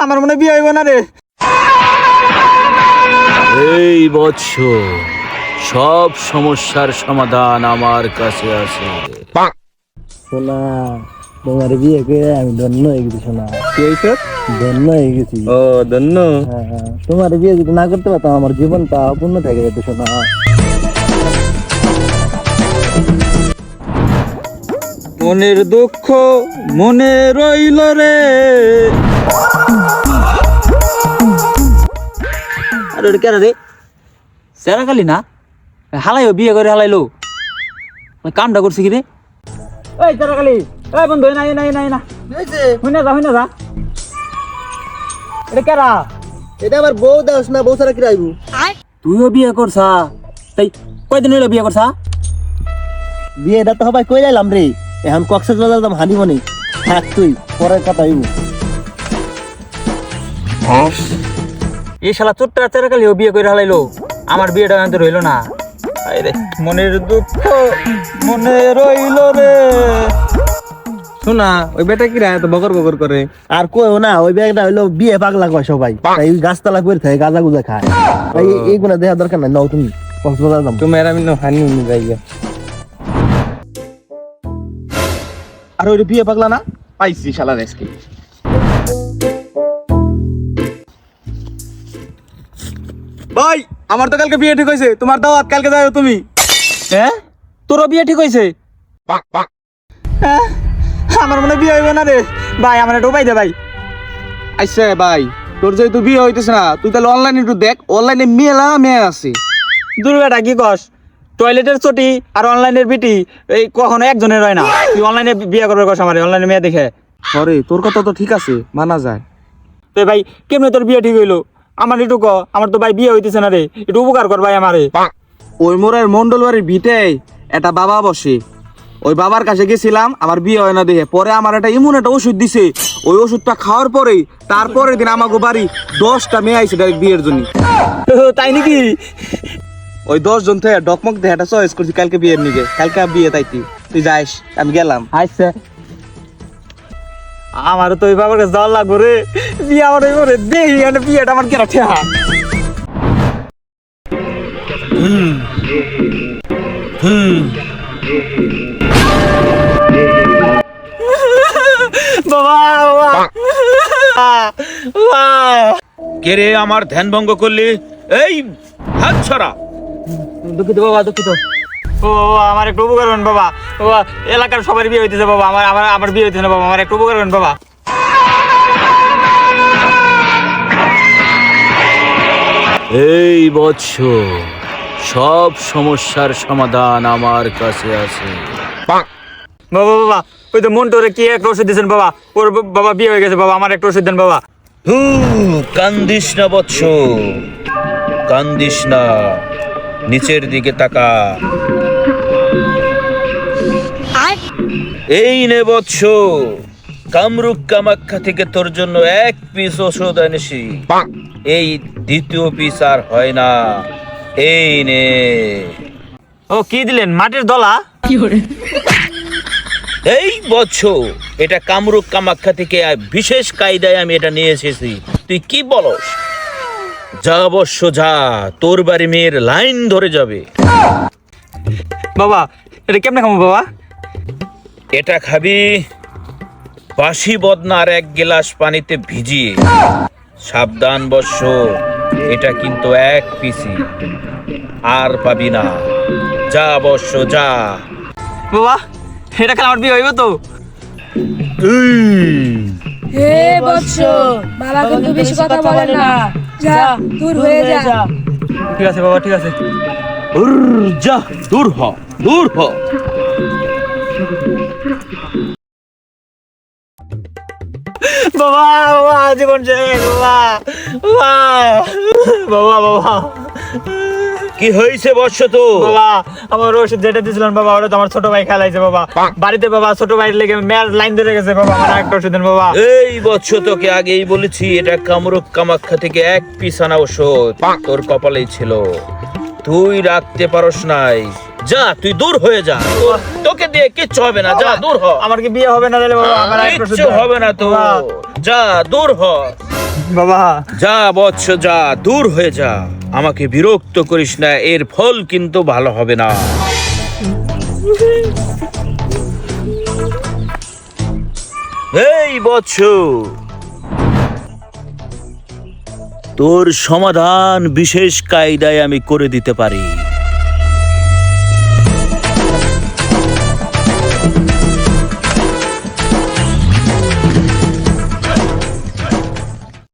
আমার মনে বিয়ে হইব না রে। এই বৎস, সব সমস্যার সমাধান আমার কাছে আছে। সোনা তোমার বিয়ে করে আমি ধন্য হয়ে গেছি সোনা। কি হইছে? ধন্য হয়ে গেছি। ও ধন্য। তোমার বিয়ে যদি না করতে পারতাম আমার জীবনটা অপূর্ণ থেকে যেত সোনা। মনের দুঃখ মনে রইল রে। আরে ওটা কেন রে? সেরা খালি না হালাইও বিয়ে করে হালাইলো, কামটা করছে কি রে? এই সেরা খালি, এই বন্ধু নাই নাই নাই না হইনা যা এটা কেরা? এটা আমার বউ দাস না, বউ ছাড়া কি রাইবু? তুইও বিয়ে করছা? তাই কয়দিন হইলো বিয়ে করছা? বিয়েটা তো সবাই কই যাইলাম রে, এখন কক্সবাজার যাম হানিমুনে। থাক তুই, পরে কথা হইব। এই শালা চোট্টা সেরা খালিও বিয়ে করে হালাইলো, আমার বিয়েটা কিন্তু রইলো না। আরে মনের দুঃখ মনে রইল রে। শোনা ওই বেটা কি রায় তো বকর বকর করে? আর কইও না, ওই ব্যাগটা হইলো বিয়ে পাগলা কয় সবাই, তাই ওই গাছতলা করে থাকে, গাঁজা গুজা খায়। তাই এইগুলা দেখার দরকার নাই, নাও তুমি কক্সবাজার যাম। তুমি আর আমি হানি উনি যাইয়া। আর ওই বিয়ে পাগলা না পাইছি শালা রেসকে। ভাই আমার তো কালকে বিয়ে ঠিক হয়েছে, তোমার দাওয়াত কালকে যাও তুমি। হ্যাঁ তোরও বিয়ে ঠিক হয়েছে? হ্যাঁ, আমার মনে বিয়ে হইব না রে ভাই, আমার একটু উপায় দে ভাই। আচ্ছা ভাই, তোর যেহেতু বিয়ে হইতেছে না, তুই তাহলে অনলাইনে একটু দেখ, অনলাইনে মেয়ে আছে। দুর্গাটা কি কস? টয়লেটের চটি আর অনলাইনের বিটি এই কখনো একজনের হয় না। তুই অনলাইনে বিয়ে করবে কস আমার অনলাইনে মেয়ে দেখে? আরে তোর কথা তো ঠিক আছে, মানা যায়। তো ভাই কেমনে তোর বিয়ে ঠিক হইলো? আমার একটু ক, আমার তো ভাই বিয়ে হইতেছে না রে, একটু উপকার কর ভাই আমারে। ওই মোড়ের মন্ডল বাড়ির ভিটে একটা বাবা বসে, ওই বাবার কাছে গেছিলাম, আমার বিয়ে হয় না দেখে। পরে আমার একটা ইমন একটা ওষুধ দিছে, ওই ওষুধটা খাওয়ার পরেই তারপরের দিন আমাকে বাড়ি 10টা মেয়ে আইছে ডাইরেক্ট বিয়ের জন্য। তাই নাকি? ওই 10 জন থেকে ডকমক দেখে একটা চয়েস করছি কালকে বিয়ের নিকে, কালকে বিয়ে তাইতি তুই যাইস, আমি গেলাম। আচ্ছা আমারও তো ওই বাবার কাছে যাওয়ার লাগবো রে, বিয়ে আমার ওই করে দেখি বিয়েটা আমার কেনা ঠেহা। বাবা বাবা কে রে আমার ধ্যান ভঙ্গ করলি? এই হাত ছড়া। দুঃখিত বাবা, দুঃখিত। ও বাবা আমার একটু উপকার করুন বাবা। বাবা এলাকার সবার বিয়ে হইতেছে বাবা, আমার আমার আমার বিয়ে হইতেছে না বাবা, আমার একটু উপকার করুন বাবা। এই বৎস, সব সমস্যার সমাধান আমার কাছে আছে। বাবা বাবা ওই তো মন্টুরে কি একটা ওষুধ দিয়েছেন বাবা, ওর বাবা বিয়ে হয়ে গেছে বাবা, আমার একটা ওষুধ দেন বাবা। কান্দিস না বৎস, কান্দিস না, নিচের দিকে তাকা। এই নে বৎস, কামরূপ কামাখ্যা থেকে তোর জন্য 1 পিস ওষুধ এনেছি। এই দ্বিতীয় পিস আর হয় না, এই নে। ও কি দিলেন? মাটির দলা? এই বৎস, এটা কামরূপ কামাখ্যা থেকে বিশেষ কায়দায় আমি এটা নিয়ে এসেছি। তুই কি বলস? যা বৎস যা, তোর বাড়ি মেয়ের লাইন ধরে যাবে। বাবা এটা কেমনে খাবো বাবা? এটা খাবি বাসি বদনার 1 গ্লাস পানিতে ভিজিয়ে। সাবধান বৎস, এটা কিন্তু 1 পিসি, আর পাবি না। যা বৎস যা। বাবা এটা খেলে আমার বিয়ে হইব তো? হে বৎস, বাবা কিন্তু বেশি কথা বলে না, যা দূর হয়ে যা। ঠিক আছে বাবা, ঠিক আছে। যা দূর হ, দূর হ। বাবা বাবা জীবন শেষ বাবা বাবা বাবা বাবা। কি হয়েছে বৎস তো? বাবা আমার ওষুধ যেটা দিয়েছিলেন বাবা, ওটা তো আমার ছোট ভাই খেলাইছে বাবা। বাড়িতে বাবা ছোট ভাইয়ের লেগে মেয়ের লাইন ধরে গেছে বাবা, আমার একটা ওষুধ দেন বাবা। এই বৎস, তোকে আগেই বলেছি এটা কামরূপ কামাখ্যা থেকে 1 পিস আনা ওষুধ, তোর কপালেই ছিল, তুই রাখতে পারস নাই। যা তুই দূর হয়ে যা, তোকে দিয়ে কিচ্ছু হবে না, যা দূর হ। আমার কি বিয়ে হবে না তাহলে বাবা? আমার একটা ওষুধ কিচ্ছু দেন। হবে না তো, যা দূর হ। বাবা যা বৎস যা, দূর হয়ে যা, আমাকে বিরক্ত করিস না, এর ফল কিন্তু ভালো হবে না। এই বৎস, তোর সমাধান বিশেষ কায়দায় আমি করে দিতে পারি।